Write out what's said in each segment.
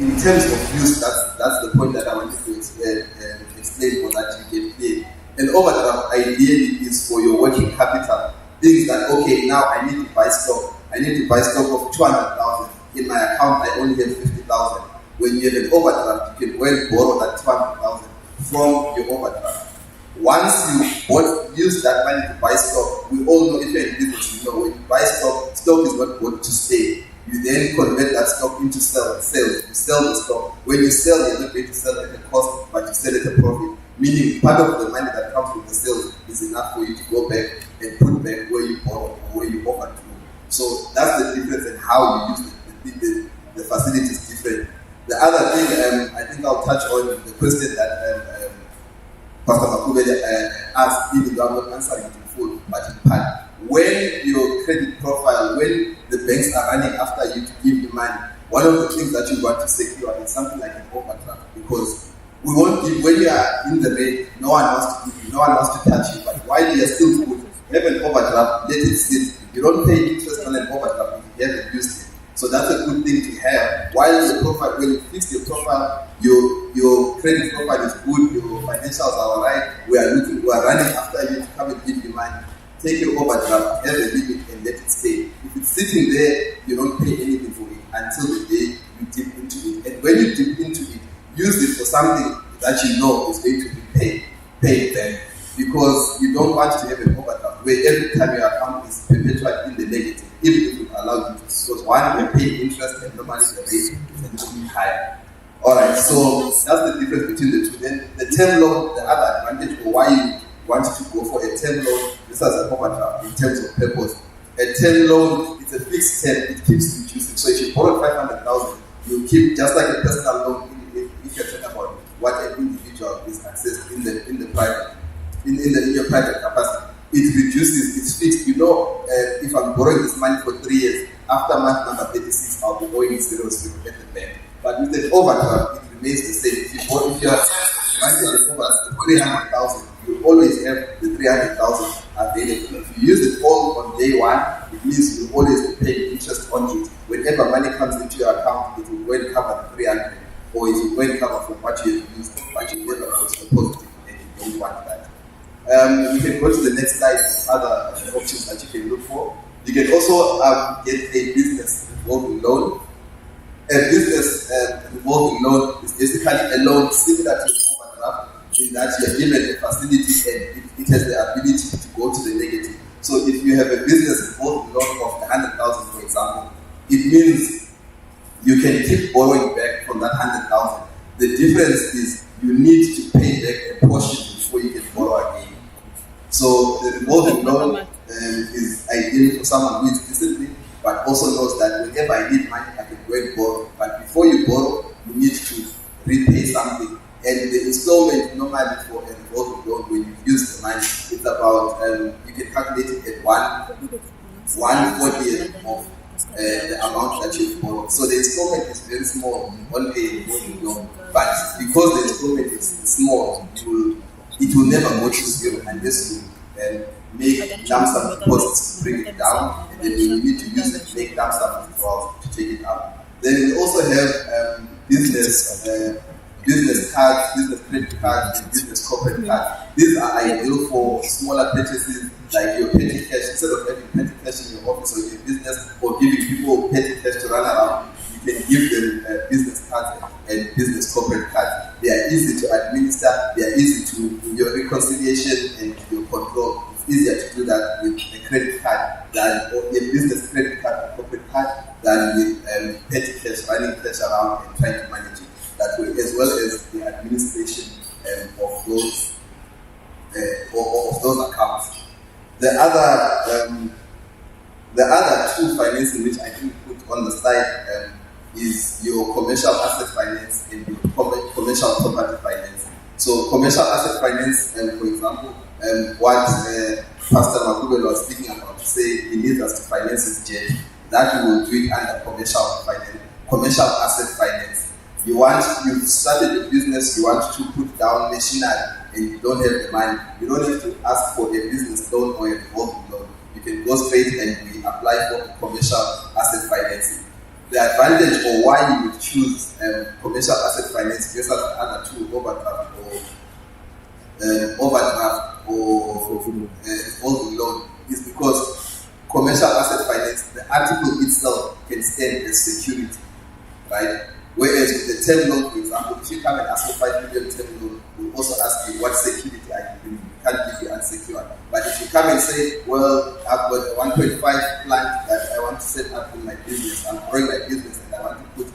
in terms of use, that's the point that I wanted to explain, or that you get clear. An overdraft ideally is for your working capital. Things that, okay, now I need to buy stock. I need to buy stock of 200,000. In my account, I only have 50,000. When you have an overdraft, you can go and borrow that 200,000 from your overdraft. Once you use that money to buy stock, we all know, if you're in business, you know, when you buy stock, stock is not going to stay. You then convert that stock into sales. You sell the stock. When you sell, you're not going to sell at a cost, but you sell at a profit. Meaning, part of the money that comes from the sales is enough for you to go back and put back where you borrowed or where you offered to. So that's the difference in how you use the facility is different. The other thing I think I'll touch on the question that Pastor Makubele asked, even though I'm not answering it in full, but in part. When your credit profile, when the banks are running after you to give you money, one of the things that you want to secure is something like an overdraft, because we won't give, when you are in the red, no one wants to give you, no one wants to touch you, but while you are still good, have an overdraft, let it sit. You don't pay interest on an overdraft if you haven't used it. So that's a good thing to have. While your profile, when you fix your profile, your credit profile is good, your financials are alright, we are running after you to come and give you money. Take your overdraft, have a limit, and let it stay. If it's sitting there, you don't pay anything for it until the day you dip into it. And when you dip into it, use it for something that you know is going to be paid then. Because you don't want to have an overdraft where every time your account is perpetually in the negative, even if you allow you to. Because one, you're paying interest, and normally the rate is a little bit higher. Alright, so that's the difference between the two. Then the term loan, the other advantage for why you want to go for a term loan, this as an overdraft in terms of purpose. A term loan, it's a fixed term, it keeps reducing. So if you borrow 500,000, you keep, just like a personal loan, if you're talking about what an individual is accessed in your private capacity, it reduces, it's fixed. You know, if I'm borrowing this money for 3 years, after month number 36, I'll be owing 0 at the bank. But with an overdraft, it remains the same. If you're managing over 300,000, you always have the 300,000 available. If you use it all on day one, it means you always pay interest on it. Whenever money comes into your account, it will go and cover the 300, or it will go and cover for what you have used, but you never go to the positive, and you don't want that. We can go to the next slide, other options that you can look for. You can also get a business revolving loan. A business revolving loan is basically a loan similar to an overdraft, in that you are given a facility and it has the ability to go to the negative. So if you have a business revolving loan of 100,000, for example, it means you can keep borrowing back from that 100,000. The difference is you need to pay back a portion before you can borrow again. So the revolving loan is ideal for someone who is disciplined, but also knows that whenever I need money, I can go and borrow. But before you borrow, you need to repay something. And the installment normally for a revolving loan, when you use the money, it's about, you can calculate it at 1/40th of the amount that you borrow. So the installment is very small on a revolving loan. But because the installment is small, it will never go to zero unless you make lump sum deposits to bring it down, and then you need to use it to make lump sum withdrawals to take it out. Then we also have business cards, business credit cards, and business corporate cards. These are ideal for smaller purchases, like your petty cash. Instead of having petty cash in your office or your business, or giving people petty cash to run around, you can give them business cards and business corporate cards. They are easy to administer, they are easy to your reconciliation and your control. It's easier to do that with a credit card or a business credit card or corporate card than with petty cash, running cash around and trying to manage it that way, as well as the administration of those accounts. The other two financing which I think put on the slide is your commercial asset finance and your commercial property finance. So commercial asset finance, for example, what Pastor Makubele was speaking about, to say he needs us to finance his jet, that we will do it under commercial asset finance. You've started a business, you want to put down machinery and you don't have the money. You don't have to ask for a business loan or a revolving loan. You can go straight and we apply for commercial asset financing. the advantage or why you would choose commercial asset finance versus the other two, overdraft or revolving loan, is because commercial asset finance, the article itself can stand as security, right? Whereas with the term loan, for example, if you come and ask for 5 million term loan, we'll also ask you what security are you giving? We can't give you unsecured. But if you come and say, well, I've got a 1.5 plant that I want to set up in my business, I'm growing my business and I want to put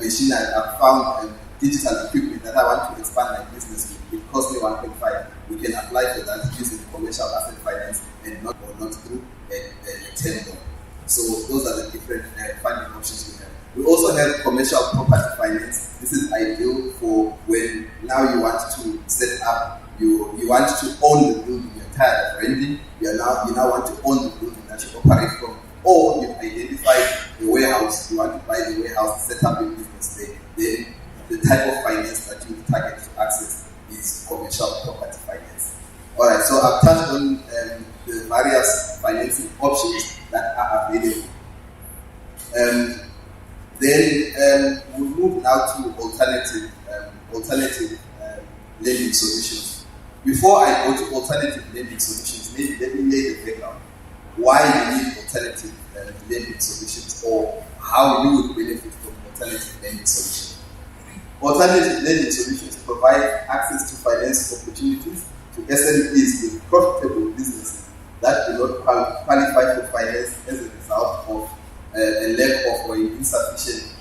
machinery, I've found digital equipment that I want to expand my business with, it costs me 1.5. We can apply for that using commercial asset finance and not through a term loan. So those are the different funding options we have. We also have commercial property finance. This is ideal for when now you want to set up, you want to own the building, you're tired of renting, you now want to own the building that you operate from, or you've identified the warehouse, you want to buy the warehouse, set up a business there. Then the type of finance that you target to access is commercial property finance. Alright, so I've touched on the various financing options that are available. Then we'll move now to alternative lending solutions. Before I go to alternative lending solutions, maybe let me lay the background. Why you need alternative lending solutions, or how you would benefit from alternative lending solutions. Alternative lending solutions provide access to finance opportunities to SMEs with profitable businesses that do not qualify for finance as a result of a lack of or insufficient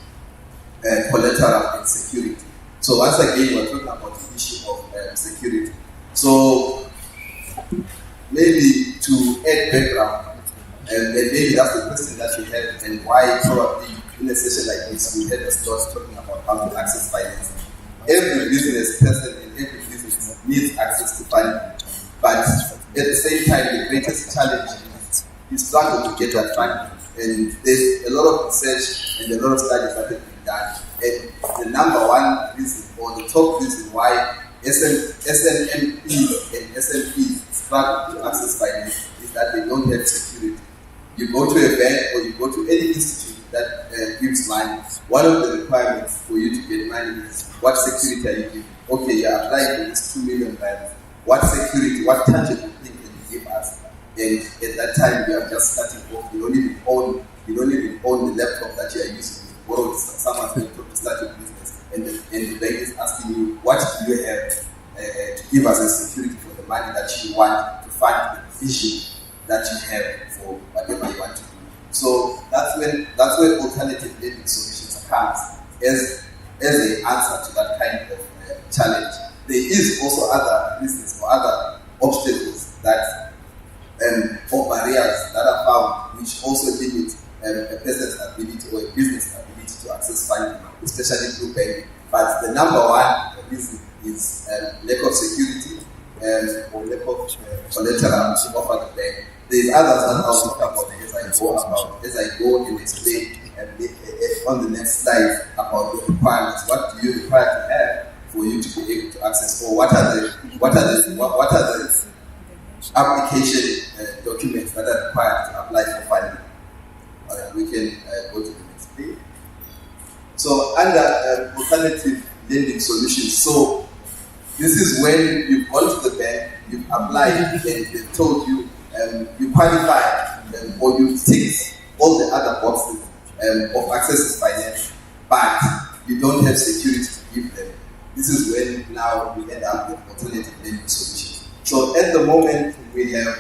collateral and security. So once again, we're talking about the issue of security. So maybe to add background, and maybe that's the question that we had, and why probably in a session like this we had a start talking about how to access finance. Every business person and every business needs access to funding, but at the same time, the greatest challenge is you struggle to get that funding. And there's a lot of research and a lot of studies that have been done. And the number one reason, or the top reason why SMEs and SMEs struggle to access finance is that they don't have security. You go to a bank or you go to any institute that gives money, one of the requirements for you to get money is what security are you giving? Okay, you're applying for this 2 million rand. What security, what tangible thing can you give us? And at that time, we are just starting off. You don't even own the laptop that you are using. You borrowed someone's laptop to start your business, and the bank is asking you, what do you have to give us as security for the money that you want to fund the vision that you have for whatever you want to do. So that's when alternative lending solutions comes as an answer to that kind of challenge. There is also other reasons or other obstacles that or barriers that are found which also limit a person's ability or a business ability to access funding, especially through banking. But the number one reason is lack of security or lack of collateral to offer the bank. There's others that I'll talk about as I go and explain on the next slide about the requirements. What do you require to have for you to be able to access, or what are the application documents that are required to apply for funding? We can go to the next page. So under alternative lending solutions, so this is when you've gone to the bank, you've applied, and they've told you you qualify or you tick all the other boxes of access to finance, but you don't have security to give them. This is when now we end up with alternative lending solutions. So at the moment we have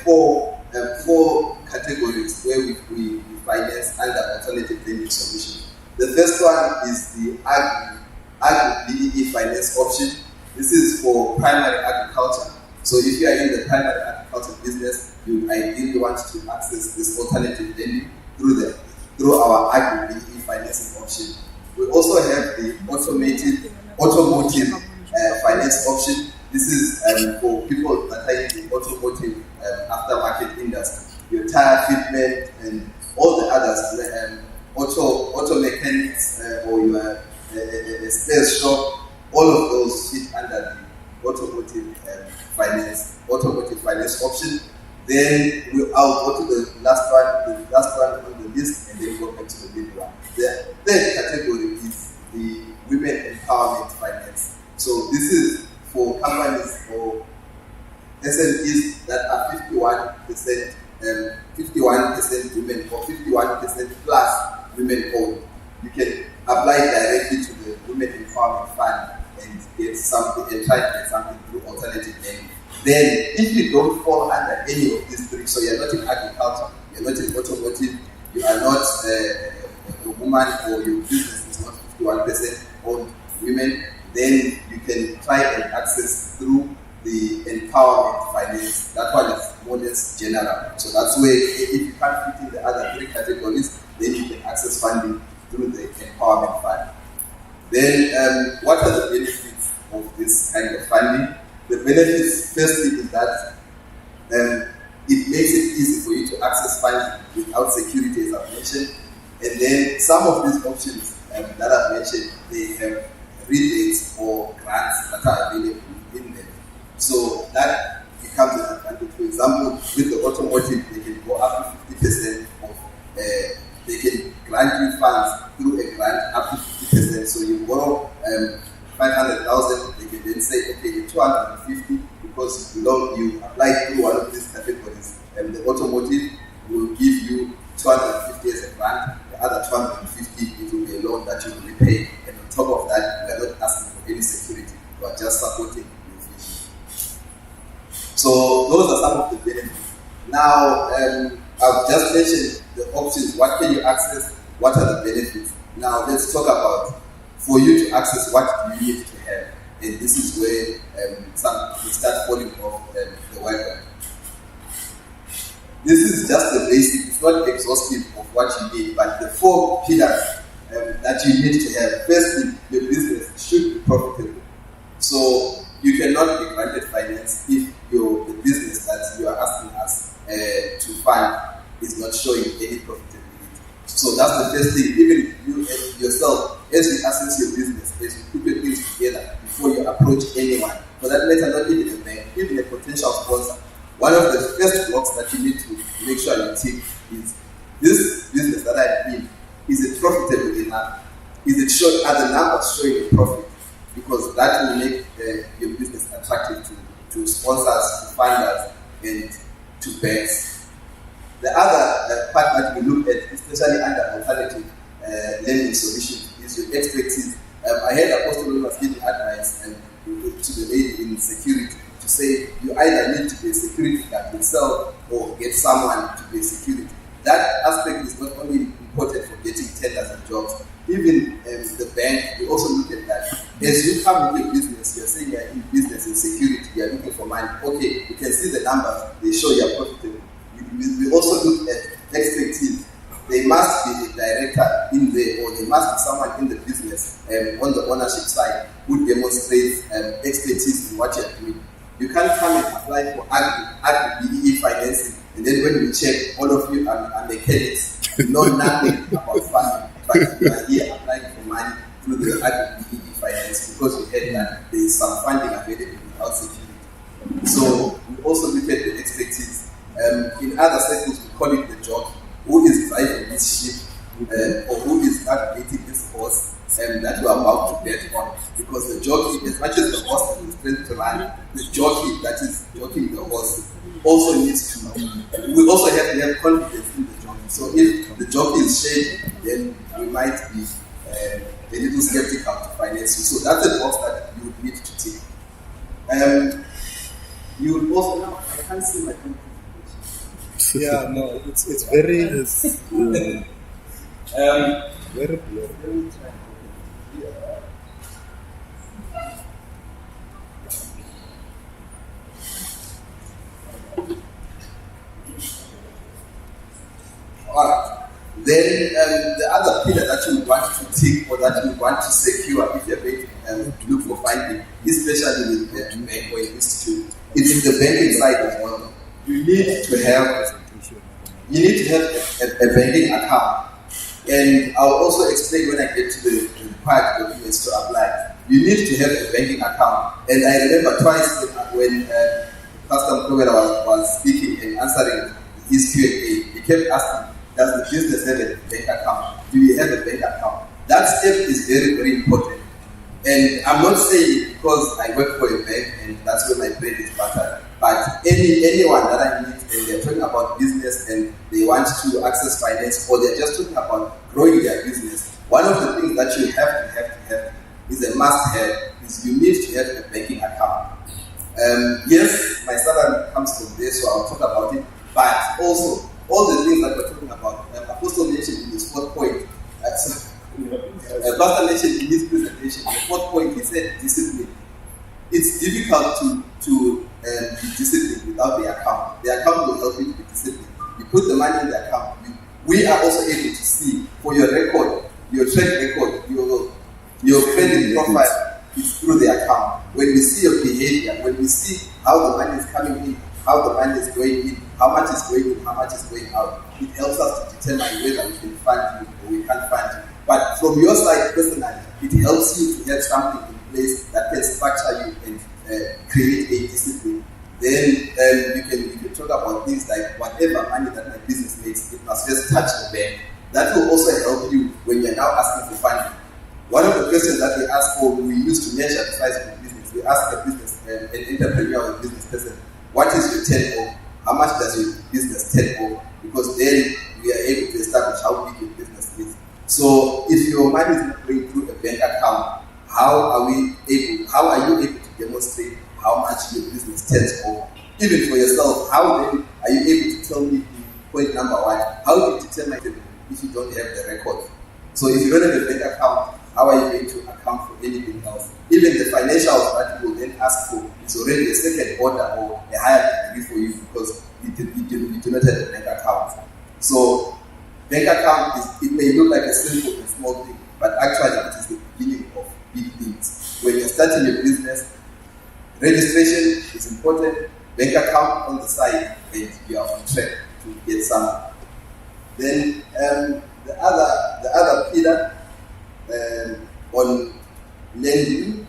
four categories where we finance under alternative lending solutions. The first one is the agri-BEE finance option. This is for primary agriculture. So if you are in the primary agriculture business, you ideally want to access this alternative lending through our agri-BEE financing option. We also have the automotive finance option. This is for people that are in the automotive aftermarket industry. Your tire fitment and all the others, auto mechanics or your spare shop, all of those fit under the automotive finance option. Then I'll go to the last one on the list, and then go back 51% plus women owned. You can apply directly to the Women Empowerment Fund and get something and try to get something through alternative lending. Then, if you don't fall under any of these three, so you're not in agriculture, you're not in automotive, you are not a woman, or your business is not 51% owned women, then you can try and access through the empowerment finance. That one is more or less general. So that's where, if you can't fit in the other three categories, then you can access funding through the empowerment fund. Then, what are the benefits of this kind of funding? The benefits, firstly, is that it makes it easy for you to access funding without security, as I've mentioned. And then some of these options that I've mentioned, they have rebates or grants that are available within them. So that becomes an advantage. For example, with the automotive, they can go up to 50% of, they can grant you funds through a grant up to 50%. So you borrow 500,000, they can then say, okay, the 250, because you apply through one of these categories, and the automotive will give you 250 as a grant, the other 250, it will be a loan that you will repay, and on top of that, we are not asking for any security, we are just supporting your vision. So those are some of the benefits. Now, I've just mentioned the options. What can you access? What are the benefits? Now, let's talk about, for you to access, what do you need to have? And this is where we start falling off the wagon. This is just the basic, it's not exhaustive of what you need, but the 4 pillars that you need to have. Firstly, your business should be profitable. So you cannot be granted finance if the business that you are asking us to fund is not showing any profitability. So that's the first thing. Even you yourself, as you assess your business, as you put your things together before you approach anyone, for that matter, not even a bank, even a potential sponsor, one of the first blocks that you need to make sure you tick is, this business that I'm in, is it profitable enough? Are the numbers showing a profit? Because that will make your business attractive to sponsors, to funders, and to banks. The other part that we look at, especially under alternative lending solutions, is your expertise. I heard Apostle was giving advice to the lady in security to say you either need to be a security guard yourself or get someone to be a security. That aspect is not only important for getting tenders and jobs. Even the bank, we also look at that. As you come with your business, you're saying you're in business and security, you're looking for money. Okay, you can see the numbers, they show you're profitable. We also look at expertise. There must be a director in there, or there must be someone in the business on the ownership side who demonstrates expertise in what you're doing. You can't come and apply for agri-BEE financing, and then when we check, all of you are mechanics, you know nothing about farming, but you are here applying for money through the agri-BEE finance because you heard that there is some funding available without security. So we also look at the expertise. In other circles, we call it the jockey. Who is driving this ship, or who is navigating this horse that we are about to bet on? Because the jockey, as much as the horse is trained to run, the jockey that is jockeying the horse also needs to know. We also have to have confidence in the jockey. So if the jockey is shaky, then we might be a little skeptical to finance you. So that's a box that you would need to tick. You would also now, I can't see my phone. Yeah, no, it's very very blurry. Alright. Then the other pillar that you want to tick or that you want to secure if you're going to look for funding, especially with the bank or institute, it's in the banking side as well. You need to have a banking account. And I'll also explain when I get to the required documents to apply. You need to have a banking account. And I remember twice when Pastor Mkobera was speaking and answering his Q&A, he kept asking, does the business have a bank account? Do you have a bank account? That step is very, very important. And I'm not saying it because I work for a bank and that's where my bread is buttered. But anyone that I meet and they're talking about business and they want to access finance, or they're just talking about growing their business, one of the things that you have to is a must-have, is you need to have a banking account. Yes, my salary comes from this, so I'll talk about it. But also, all the things that we're talking about, Apostle mentioned in his fourth point. Pastor mentioned in his presentation, the fourth point, he said discipline. It's difficult to be disciplined without the account. The account will help you to be disciplined. You put the money in the account. We are also able to see for your record, your track record, your credit profile is through the account. When we see your behavior, when we see how the money is coming in, how the money is going in, how much is going in, how much is going out, it helps us to determine whether we can fund you or we can't fund you. But from your side personally, it helps you to have something in place that can structure you and create a discipline. Then you can talk about things like whatever money that my business makes, it must just touch the bank. That will also help you when you're now asking for funding. One of the questions that we ask for, we use to measure the size of the business. We ask a business, an entrepreneur or a business person, what is your turnover? How much does your business turn over? Because then we are able to establish how big your business is. So if your money is not going through a bank account, how are you able to demonstrate how much your business turns over? Even for yourself, how then are you able to tell me point number one? How do you determine if you don't have the record? So if you don't have a bank account, how are you going to account for anything else? Even the financials that you will then ask for is already a second order or a higher degree for you because you do not have a bank account. So bank account it may look like a simple and small thing, but actually it is the beginning of big things. When you're starting your business, registration is important, bank account on the side, and you are on track to get some. Then the other pillar on lending.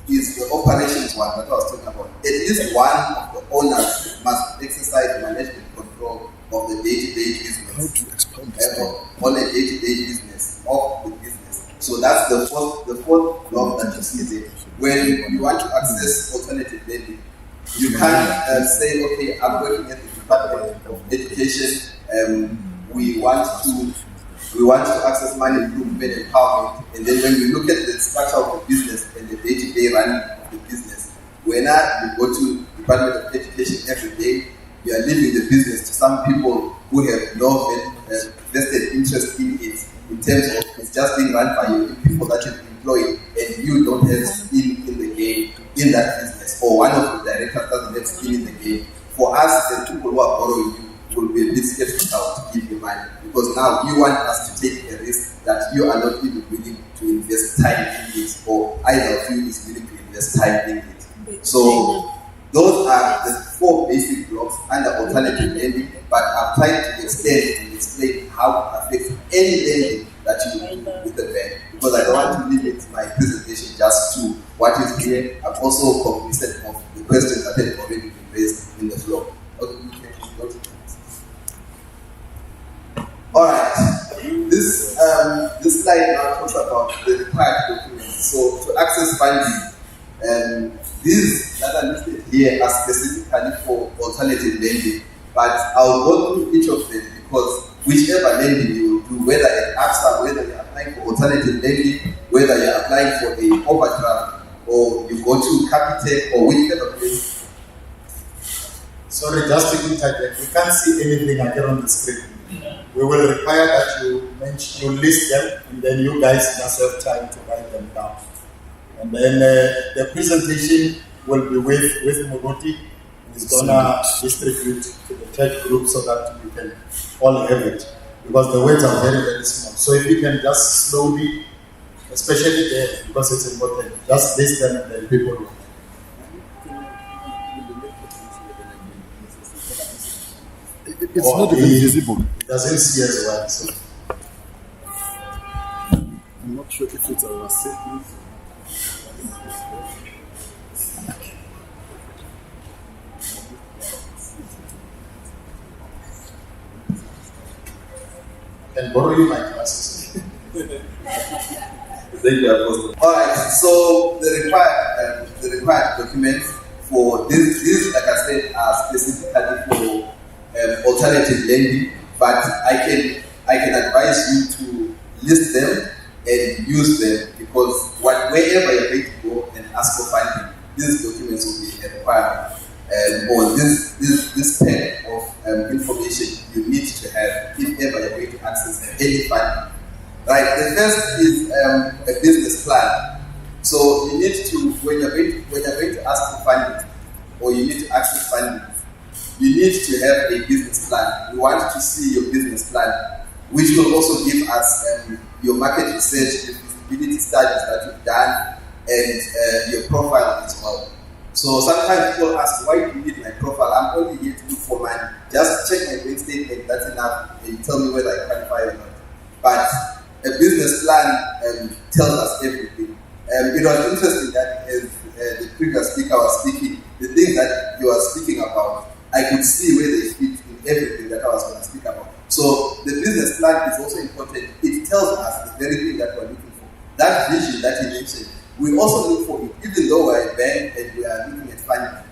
Is the operations one that I was talking about. At least one of the owners must exercise management control of the day-to-day business. How to expand on a day-to-day business of the business. So that's the fourth block that you see there. When you want to access alternative lending, you can't say, okay, I'm working at the Department of Education. We want to access money through women empowerment, and then when we look at the structure of the business and the day-to-day running of the business, when you go to Department of Education every day, you are leaving the business to some people who have no vested interest in it, in terms of it's just being run by you, people that you've employed, and you don't have skin in the game in that business, or one of the directors doesn't have skin in the game. For us, the people who are borrowing you will be a bit skeptical to give you money, because now you want us to take a risk that you are not even willing to invest time in it, or either of you is willing to invest time in it. So those are the four basic blocks under alternative lending, but I've tried to extend and explain how it affects any lending that you do with the bank, because I don't want to limit my presentation just to what is here. I'm also cognizant of the questions that have already been raised in the floor. Alright, this slide now talks about the required documents. So to access funding, these that are listed here are specifically for alternative lending, but I'll go through each of them because whichever lending you will do, whether at ABSA, whether you're applying for alternative lending, whether you're applying for an overdraft, or you go to Capitec, or whichever place. Sorry, just to interject, we can't see anything again on the screen. We will require that you list them, and then you guys must have time to write them down. And then the presentation will be with Muruti. He's gonna distribute to the tech group so that you can all have it, because the words are very, very small. So if you can just slowly, especially there, because it's important, just list them and then people will. It's not even visible. It doesn't see as well. So. I'm not sure if it's our settings. can borrow you my glasses. Thank you, Apostle. All right. So the required documents for this, like I said, are specifically for alternative lending. But I can advise you to list them and use them, because wherever you're going to go and ask for funding, these documents will be required. Or this pack of information you need to have if ever you're going to access any funding. Right. The first is a business plan. So you need to, when you're going to ask for funding, or you need to access funding, you need to have a business plan. We want to see your business plan, which will also give us your market research, the feasibility studies that you've done, and your profile as well. So sometimes people ask, why do you need my profile? I'm only here to look for money. Just check my bank statement, that's enough, and tell me whether I qualify or not. But a business plan tells us everything. It was interesting that as the previous speaker was speaking, the things that you are speaking about, I could see where they fit in everything that I was going to speak about. So the business plan is also important. It tells us the very thing that we're looking for. That vision that you mentioned, we also look for it, even though we're a bank and we are looking at funding.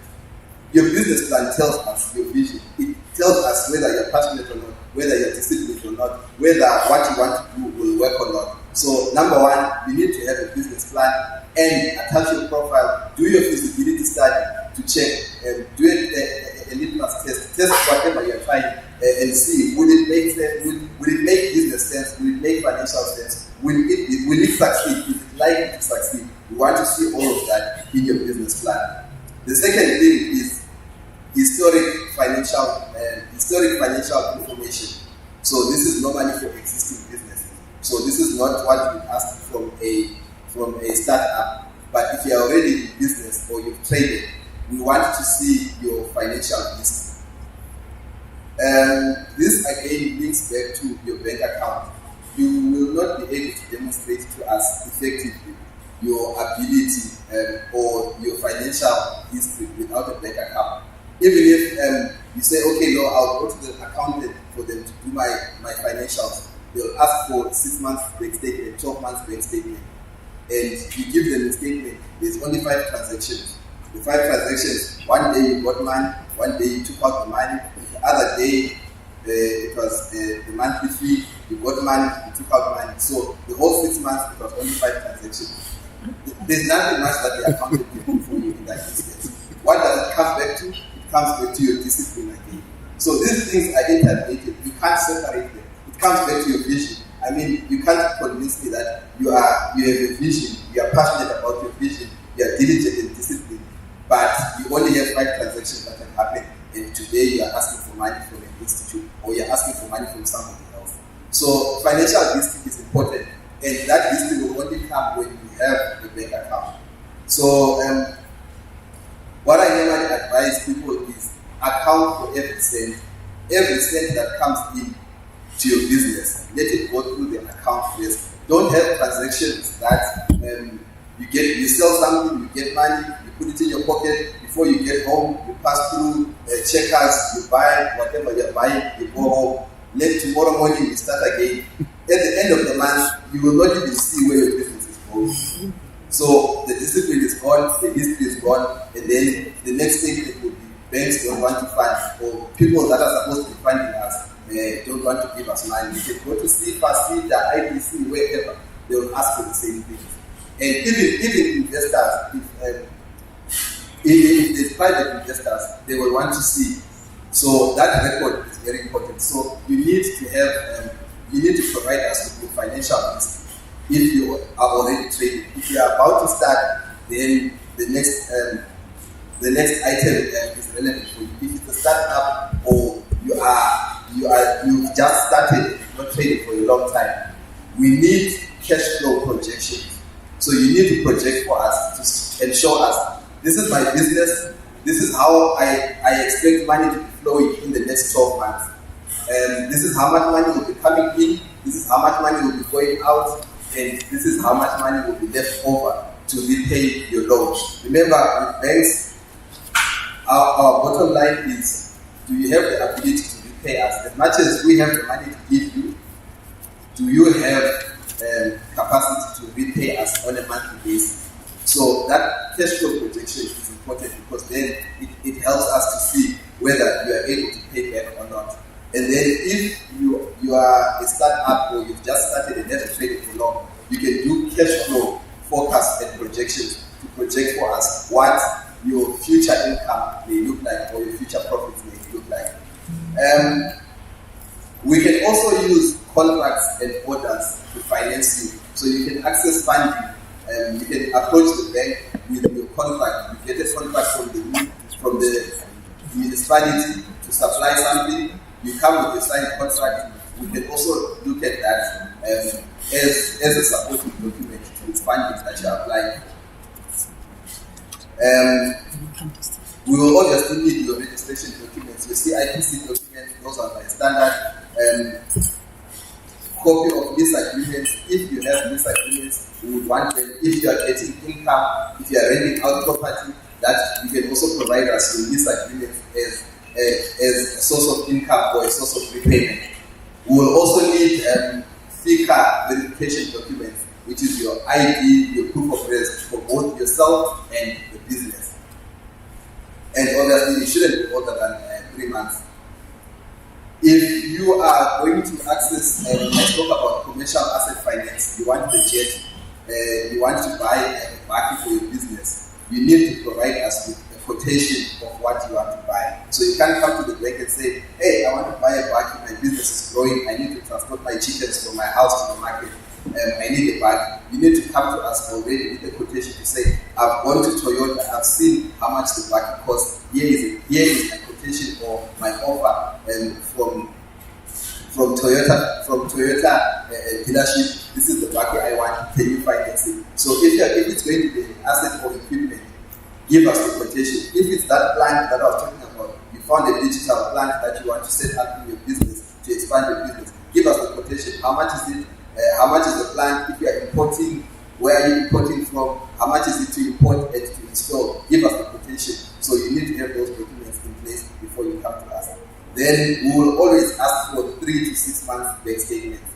Your business plan tells us your vision. It tells us whether you're passionate or not, whether you're disciplined or not, whether what you want to do will work or not. So number one, you need to have a business plan and attach your profile, do your feasibility study to check, do a litmus test whatever you're trying, and see, will it make sense, will it make business sense, will it make financial sense, will it succeed, is it likely to succeed? We want to see all of that in your business plan. The second thing is historic financial information. So this is normally for existing businesses. So this is not what we ask from a startup. But if you're already in business or you've traded, we want to see your financial history. This again links back to your bank account. You will not be able to demonstrate to us effectively your ability or your financial history without a bank account. Even if you say, okay, no, I'll go to the accountant for them to do my financials. They'll ask for 6 months bank statement, 12 months bank statement. And you give them the statement, there's only 5 transactions. The 5 transactions, one day you got money, one day you took out the money, the other day it was the monthly fee, you got money, you took out money. So the whole 6 months it was only 5 transactions. There's nothing much that the accountant can do for you in that instance. What does it come back to? It comes back to your discipline again. So these things are interrelated. You can't separate them. It comes back to your vision. I mean, you can't convince me that you have a vision, you are passionate about your vision, you are diligent and disciplined, but you only have 5 transactions that can happen, and today you are asking for money from an institute, or you are asking for money from somebody else. So financial history is important, and that history will only come when you have a bank account. So what I normally advise people is account for every cent that comes in to your business. Let it go through the account first. Don't have transactions that you sell something, you get money, you put it in your pocket, before you get home, you pass through checkers, you buy whatever you're buying, you go home. Then tomorrow morning you start again. At the end of the month, you will not even see where your business is going. So the discipline is gone, the history is gone, and then the next thing it will be banks don't want to fund, or people that are supposed to be funding us don't want to give us money. You can go to CFA, CIDA, IBC, wherever, they will ask for the same things. And even investors, if there's private investors, they will want to see. So that record is very important. So you need to provide us with your financial history. If you are already trading, if you are about to start, then the next item is relevant for you. If it's a startup or you've just started, not trading for a long time, we need cash flow projections. So you need to project for us and show us, this is my business, this is how I expect money to be flowing in the next 12 months. And this is how much money will be coming in, this is how much money will be going out, and this is how much money will be left over to repay your loans. Remember, with banks, our bottom line is, do you have the ability to repay us? As much as we have the money to give you, do you have capacity to repay us on a monthly basis? So that cash flow projection is important because then it helps us to see whether you are able to pay back or not. And then if you are a startup or you've just started and never traded for long, you can do cash flow forecasts and projections to project for us what your future income may look like or your future profits may look like. We can also use contracts and orders to finance you. So you can access funding. You can approach the bank with your contract. You get a contract from the municipality to supply something. You come with a signed contract. We can also look at that as a supporting document to funding that you are applying. We will obviously need your registration documents, your CIPC documents, those are by standard. Copy of lease agreements. If you have lease agreements, we would want them. If you are getting income, if you are renting out property, that you can also provide us your lease agreements as a source of income or a source of repayment. We will also need FICA verification documents, which is your ID, your proof of address for both yourself and the business. And obviously, it shouldn't be older than 3 months. If you are going to access, let's talk about commercial asset finance, you want the jet, you want to buy a market for your business, you need to provide us with a quotation of what you want to buy. So you can't come to the bank and say, hey, I want to buy a bag, my business is growing, I need to transport my chickens from my house to the market, I need a bag. You need to come to us already with a quotation to say, I've gone to Toyota, I've seen how much the bag costs, here is my quotation or my offer from Toyota dealership. This is the bucket I want. Can you finance it? So if it's going to be an asset or equipment, give us the quotation. If it's that plant that I was talking about, you found a digital plant that you want to set up in your business to expand your business, give us the quotation. How much is it? How much is the plant? If you are importing, where are you importing from? How much is it to import and to install? Give us the quotation. So you need to have those documents in place before you come to us. Then we will always ask for 3 to 6 months bank statements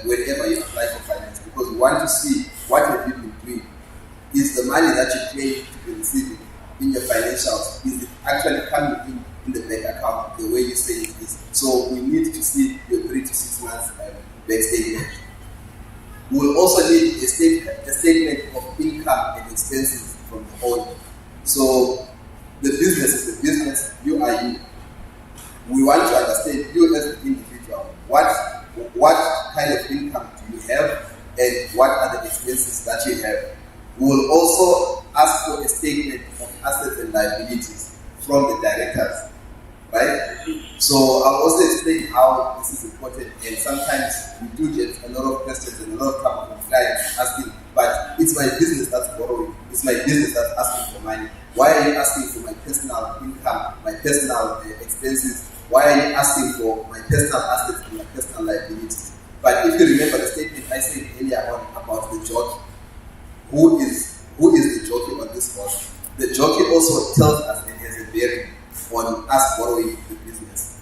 whenever you apply for finance, because we want to see what have you been doing. Is the money that you claim to be receiving in your financials, is it actually coming in the bank account the way you say it is? So we need to see your 3 to 6 months bank statement. We will also need a statement of income and expenses from the owner. So the business is the business, you are you. We want to understand you as an individual. What kind of income do you have and what are the expenses that you have? We will also ask for a statement of assets and liabilities from the directors, right? So I'll also explain how this is important, and sometimes we do get a lot of questions and a lot of come from clients asking, but it's my business that's borrowing, it's my business that's asking for money. Why are you asking for my personal income, my personal expenses? Why are you asking for my personal assets and my personal liabilities? But if you remember the statement I said earlier on about the jockey, who is the jockey on this horse? The jockey also tells us and has a bearing on us borrowing the business.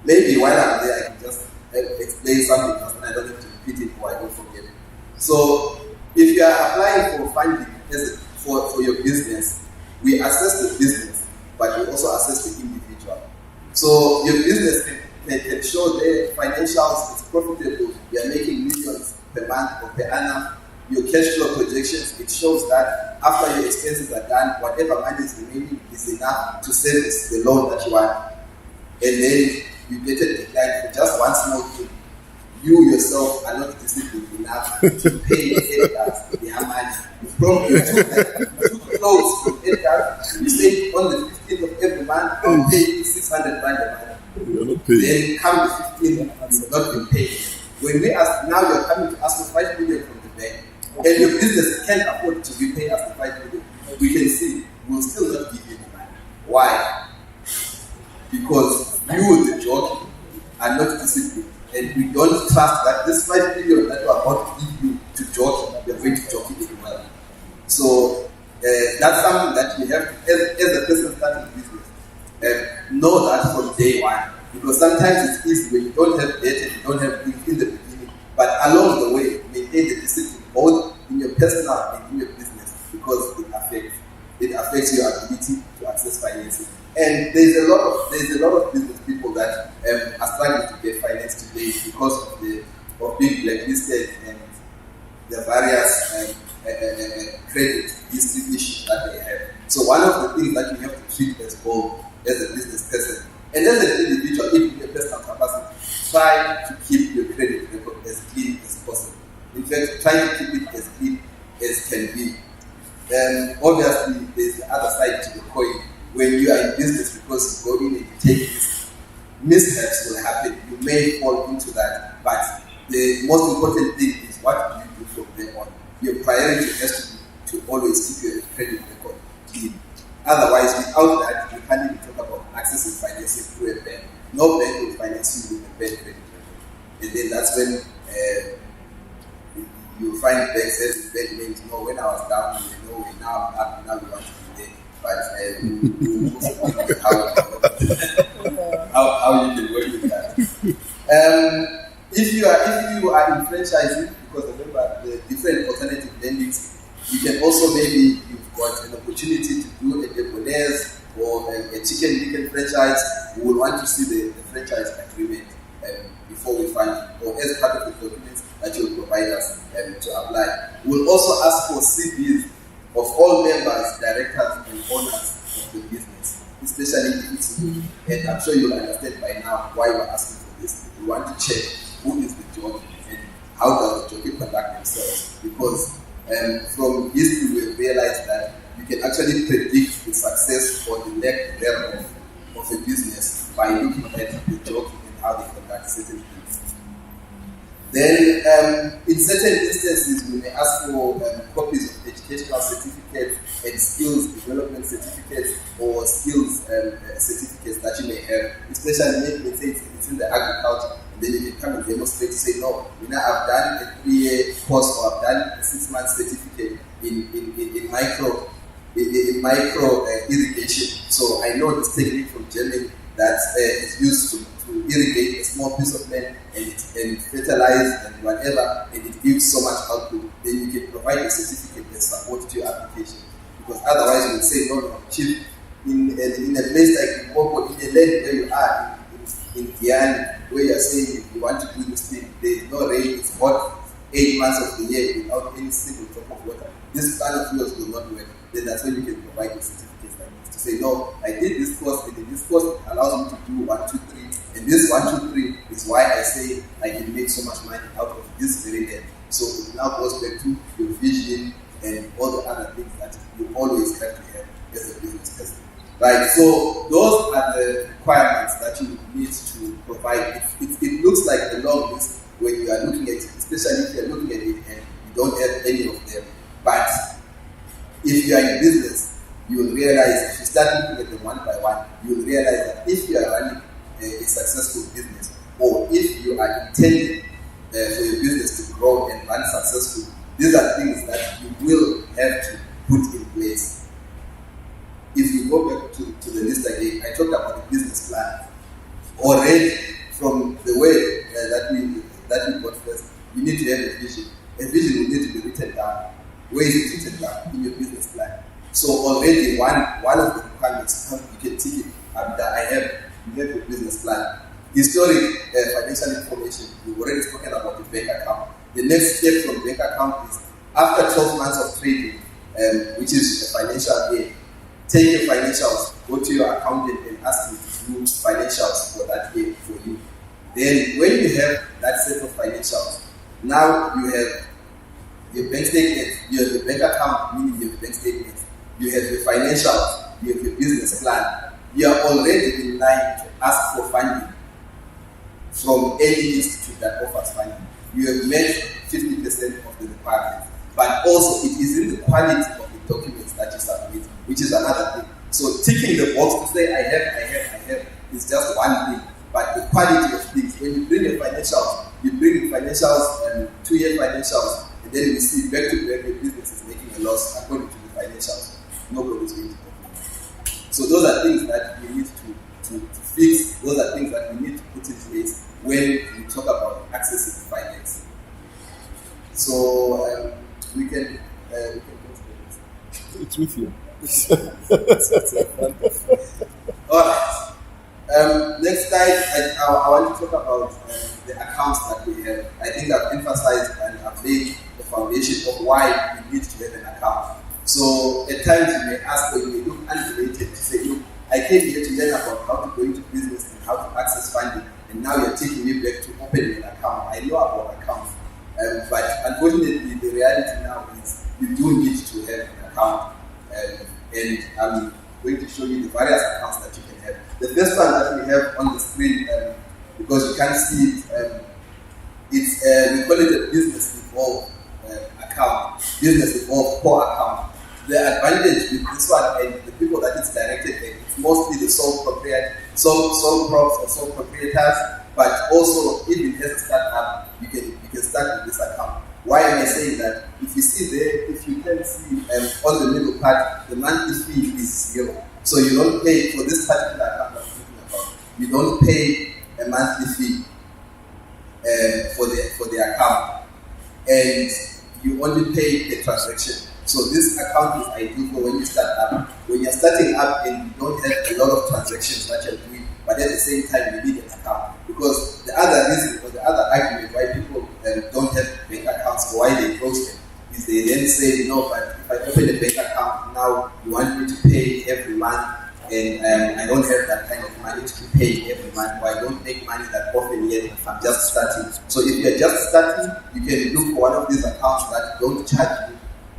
Maybe while I'm there, I can just explain something else and I don't have to repeat it or I don't forget it. So if you are applying for funding for your business, we assess the business, but we also assess the individual. So your business can show their financials, it's profitable, you are making millions per month or per annum. Your cash flow projections, it shows that after your expenses are done, whatever money is remaining is enough to service the loan that you want. And then you get a decline for just one small thing. You yourself are not disciplined enough to pay your editors their money. You probably took clothes from editors, you say on the 15th of every month, I'll pay you 600 rand a month. Then come the 15th, you've not been paid. When we ask, now you're coming to ask for 5 million from the bank, and your business can't afford to repay us the 5 million, we can see we'll still not give you the money. Why? Because you, the jockey, are not disciplined, and we don't trust that this 5 million that we're about to give you to jockey, you're going to jockey it well. So that's something that you have to, as a person starting business, know that from day one. Because sometimes it's easy when you don't have data, you don't have things in the beginning, But along the way, maintain the discipline both in your personal and in your business, because it affects your ability to access financing. And there's a lot of business people that are struggling to get finance today because of being blacklisted and the various credit history issues that they have. So one of the things that you have to treat as goal as a business person and as an individual, in your personal capacity, try to keep your credit record as clean as possible. In fact, try to keep it as clean as can be. Obviously, there's the other side to the coin. When you are in business, because you go in and you take risks, mishaps will happen. You may fall into that, but the most important thing is what do you do from there on. Your priority has to be to always keep your credit record clean. Otherwise, without that, you can't even talk about accessing financing through a bank. No bank will finance you with a bad credit record. And then that's when you find banks as bad names. No, when I was down, you know, now I'm up, now we want to be there. But how you can work with that. If you are in franchising, because remember the different alternative lendings, you can also maybe you've got an opportunity to do a debonnaise or a chicken licken franchise. We will want to see the franchise agreement before we fund you, or as part of the documents that you will provide us to apply. We will also ask for CVs of all members, directors, and owners of the business, especially if it's new. And I'm sure you'll understand by now why we're asking for this. We want to check who is the jockey and how does the jockey conduct themselves. Because from history, we've realized that you can actually predict the success or the lack thereof of a business by looking at the jockey and how they conduct certain things. Then, in certain instances, we may ask for copies of educational certificates and skills development certificates or skills certificates that you may have, especially let's say it's in the agriculture. And then you can come and demonstrate to say, no, I've done a 3-year course or I've done a 6-month certificate in micro irrigation. So I know this technique from Germany that is used to irrigate a small piece of land and fertilize and whatever, and it gives so much output. Then you can provide a certificate that supports your application. Because otherwise you would say, no, chief, in a place like Limpopo, in a land where you are, in Guyana, where you are saying you want to do this thing, there is no rain, it's hot 8 months of the year without any single drop of water. This kind of yours will not work. Then that's when you can provide the certificates like this to say, no, I did this course, and in this course it allows me to do 1, 2, 3, and this 1, 2, 3 is why I say I can make so much money out of this very land. So it now goes back to your vision and all the other things that you always have to have as a business person. Right, so those are the requirements that you need to provide. It looks like a long list when you are looking at it, especially if you are looking at it and you don't have any of them. But if you are in business, you will realize, if you start looking at them one by one, you will realize that if you are running a successful business, or if you are intending for your business to grow and run successfully, these are things that you will have to put in place. If you go back to the list again, I talked about the business plan. Already, from the way that we got first, you need to have a vision. A vision will need to be written down. Where is it written down? In your business plan. So already one of the requirements, you can tick it. You have your business plan. Historic financial information, we've already spoken about the bank account. The next step from bank account is after 12 months of trading, which is a financial year, take your financials, go to your accountant and ask him to do financials for that year for you. Then when you have that set of financials, now you have your bank statement, you have your bank account, meaning you have bank statements, you have your financials, you have your business plan. You are already in line to ask for funding from any institute that offers funding. You have met 50% of the requirements. But also it is in the quality of the documents that you submit, which is another thing. So ticking the box to say I have is just one thing. But the quality of things, when you bring your financials, you bring financials and 2-year financials, and then we see back to back your business is making a loss according to the financials. Nobody's going to complain. So those are things that we need to fix. Those are things that we need to put in place when we talk about accessing finance. we can go to the next. It's with you. Alright. Next slide, I want to talk about the accounts that we have. I think I've emphasized and I've laid the foundation of why we need to have an account. So at times you may ask, or you may look unrelated to say, look, I came here to learn about how to go into business and how to access funding, and now you're taking me back to opening an account. I know about accounts, but unfortunately the reality now is you do need to have an account, and I'm going to show you the various accounts that you can have. The first one that we have on the screen, because you can't see it, it's we call it a business evolve account, business evolve core account. The advantage with this one and the people that it's directed at, it's mostly the sole proprietors or sole proprietors, but also even as a startup, you can start with this account. Why am I saying that? If you see there, if you can see on the middle part, the monthly fee is 0. So you don't pay for this particular account I'm talking about. You don't pay a monthly fee for the account, and you only pay the transaction. So this account is ideal for when you start up. When you're starting up and you don't have a lot of transactions that you're doing, but at the same time you need an account. Because the other reason or the other argument why people don't have bank accounts or why they close them is they then say, no, but if I open a bank account now, you want me to pay every month, and I don't have that kind of money to pay every month, or I don't make money that often yet. I'm just starting. So if you're just starting, you can look for one of these accounts that don't charge you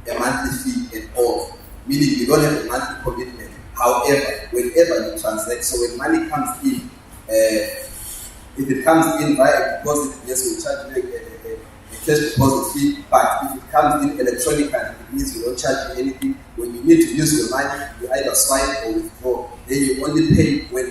a monthly fee at all, meaning you don't have a monthly commitment. However, whenever you transact, so when money comes in, if it comes in via deposit, yes, we'll charge you a cash deposit fee, but if it comes in electronically, it means we don't charge you anything. When you need to use your money, you either swipe or withdraw, then you only pay when